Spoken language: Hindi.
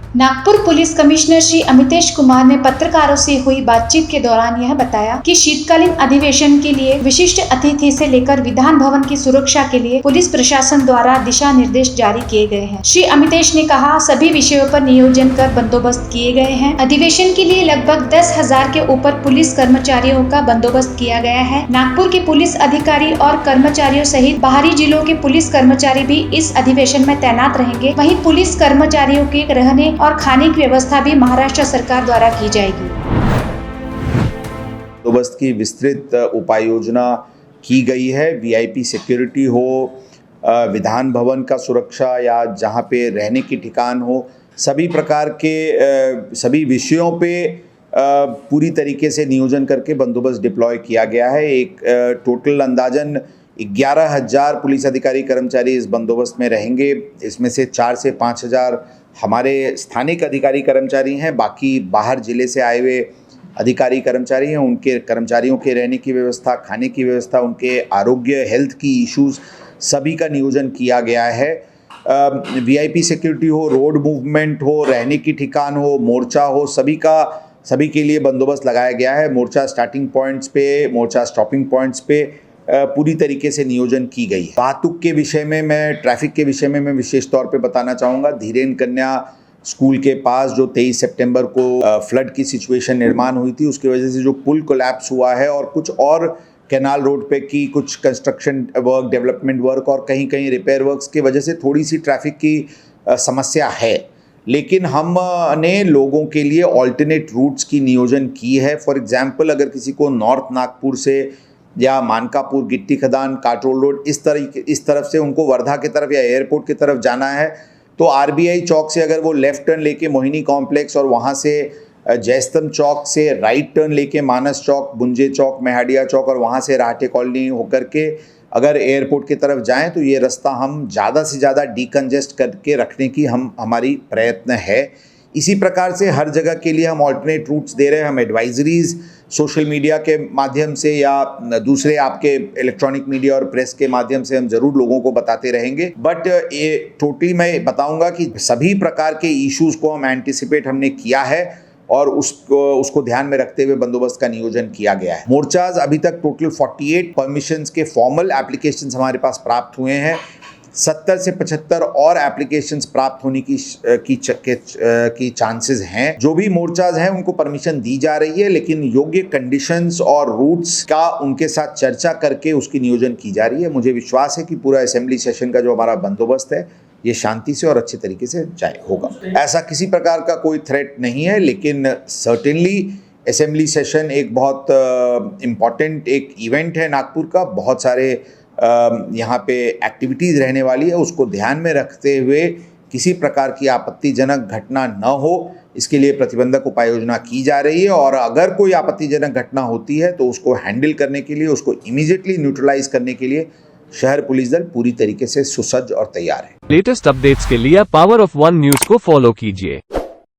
नागपुर पुलिस कमिश्नर श्री अमितेश कुमार ने पत्रकारों से हुई बातचीत के दौरान यह बताया कि शीतकालीन अधिवेशन के लिए विशिष्ट अतिथि से लेकर विधान भवन की सुरक्षा के लिए पुलिस प्रशासन द्वारा दिशा निर्देश जारी किए गए हैं। श्री अमितेश ने कहा, सभी विषयों पर नियोजन कर बंदोबस्त किए गए हैं। अधिवेशन के लिए लगभग 10,000 के ऊपर पुलिस कर्मचारियों का बंदोबस्त किया गया है। नागपुर के पुलिस अधिकारी और कर्मचारियों सहित बाहरी जिलों के पुलिस कर्मचारी भी इस अधिवेशन में तैनात रहेंगे। वहीं पुलिस कर्मचारियों के रहने और खाने की व्यवस्था भी महाराष्ट्र सरकार द्वारा की जाएगी। बंदोबस्त की विस्तृत उपाय योजना की गई है। वीआईपी सिक्योरिटी हो, विधान भवन का सुरक्षा या जहां पे रहने की ठिकान हो, सभी प्रकार के सभी विषयों पे पूरी तरीके से नियोजन करके बंदोबस्त डिप्लॉय किया गया है। एक टोटल अंदाजन 11,000 पुलिस अधिकारी कर्मचारी इस बंदोबस्त में रहेंगे। इसमें से 4 से 5,000 हमारे स्थानिक अधिकारी कर्मचारी हैं, बाकी बाहर जिले से आए हुए अधिकारी कर्मचारी हैं। उनके कर्मचारियों के रहने की व्यवस्था, खाने की व्यवस्था, उनके आरोग्य हेल्थ की इश्यूज़ सभी का नियोजन किया गया है। वीआईपी सिक्योरिटी हो, रोड मूवमेंट हो, रहने की ठिकान हो, मोर्चा हो, सभी के लिए बंदोबस्त लगाया गया है। मोर्चा स्टार्टिंग पॉइंट्स पे, मोर्चा स्टॉपिंग पॉइंट्स पे पूरी तरीके से नियोजन की गई है। वाहतुक के विषय में ट्रैफिक के विषय में मैं विशेष तौर पे बताना चाहूँगा। धीरेन कन्या स्कूल के पास जो 23 सितंबर को फ्लड की सिचुएशन निर्माण हुई थी, उसकी वजह से जो पुल कोलैप्स हुआ है और कुछ और कैनाल रोड पे की कुछ कंस्ट्रक्शन वर्क, डेवलपमेंट वर्क और कहीं कहीं रिपेयर वर्क्स की वजह से थोड़ी सी ट्रैफिक की समस्या है, लेकिन हमने लोगों के लिए ऑल्टरनेट रूट्स की नियोजन की है। फॉर एग्जांपल, अगर किसी को नॉर्थ नागपुर से या मानकापुर, गिट्टी खदान, काटोल रोड इस तरफ से उनको वर्धा की तरफ या एयरपोर्ट की तरफ जाना है, तो आरबीआई चौक से अगर वो लेफ्ट टर्न लेके मोहिनी कॉम्प्लेक्स और वहाँ से जयस्तंभ चौक से राइट टर्न लेके मानस चौक, बुंजे चौक, मेहाडिया चौक और वहाँ से राहटे कॉलोनी होकर के अगर एयरपोर्ट की तरफ जाएं तो ये रास्ता हम ज़्यादा से ज़्यादा डिकंजेस्ट करके रखने की हमारी प्रयत्न है। इसी प्रकार से हर जगह के लिए हम ऑल्टरनेट रूट्स दे रहे हैं। हम एडवाइजरीज सोशल मीडिया के माध्यम से या दूसरे आपके इलेक्ट्रॉनिक मीडिया और प्रेस के माध्यम से हम ज़रूर लोगों को बताते रहेंगे। बट ये टोटली मैं बताऊंगा कि सभी प्रकार के इश्यूज़ को हम एंटिसिपेट हमने किया है और उसको ध्यान में रखते हुए बंदोबस्त का नियोजन किया गया है। मोर्चाज अभी तक टोटल 48 परमिशंस के फॉर्मल एप्लीकेशंस हमारे पास प्राप्त हुए हैं। 70 से 75 और एप्लीकेशंस प्राप्त होने की चांसेस हैं। जो भी मोर्चाज हैं उनको परमिशन दी जा रही है, लेकिन योग्य कंडीशंस और रूट्स का उनके साथ चर्चा करके उसकी नियोजन की जा रही है। मुझे विश्वास है कि पूरा असेंबली सेशन का जो हमारा बंदोबस्त है ये शांति से और अच्छे तरीके से होगा। ऐसा किसी प्रकार का कोई थ्रेट नहीं है, लेकिन सर्टेनली असेंबली सेशन एक बहुत इम्पॉर्टेंट एक इवेंट है नागपुर का। बहुत सारे यहाँ पे एक्टिविटीज़ रहने वाली है, उसको ध्यान में रखते हुए किसी प्रकार की आपत्तिजनक घटना न हो, इसके लिए प्रतिबंधक उपाय योजना की जा रही है। और अगर कोई आपत्तिजनक घटना होती है तो उसको हैंडल करने के लिए, उसको इमीडिएटली न्यूट्रलाइज करने के लिए शहर पुलिस दल पूरी तरीके से सुसज्ज और तैयार है। लेटेस्ट अपडेट्स के लिए पावर ऑफ वन न्यूज को फॉलो कीजिए।